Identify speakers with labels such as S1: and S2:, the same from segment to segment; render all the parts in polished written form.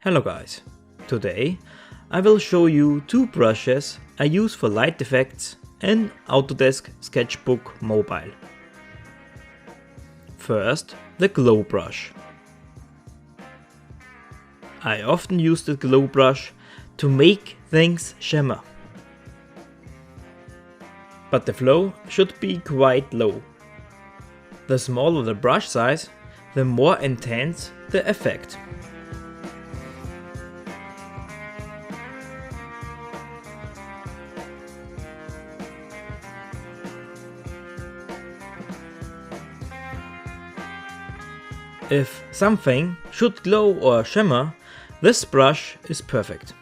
S1: Hello guys, today I will show you two brushes I use for light effects in Autodesk Sketchbook Mobile. First, the glow brush. I often use the glow brush to make things shimmer. But the flow should be quite low. The smaller the brush size, the more intense the effect. If something should glow or shimmer, this brush is perfect.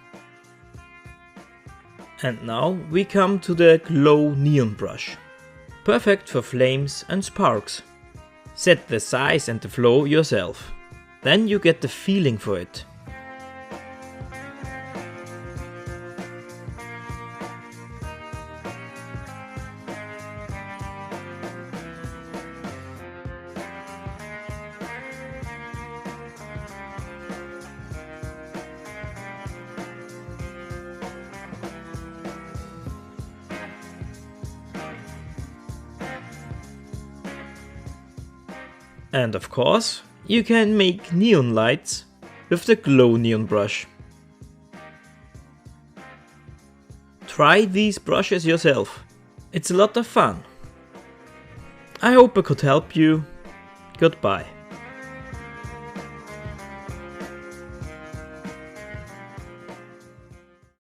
S1: And now we come to the glow neon brush. Perfect for flames and sparks. Set the size and the flow yourself. Then you get the feeling for it. And of course, you can make neon lights with the glow neon brush. Try these brushes yourself. It's a lot of fun. I hope I could help you. Goodbye.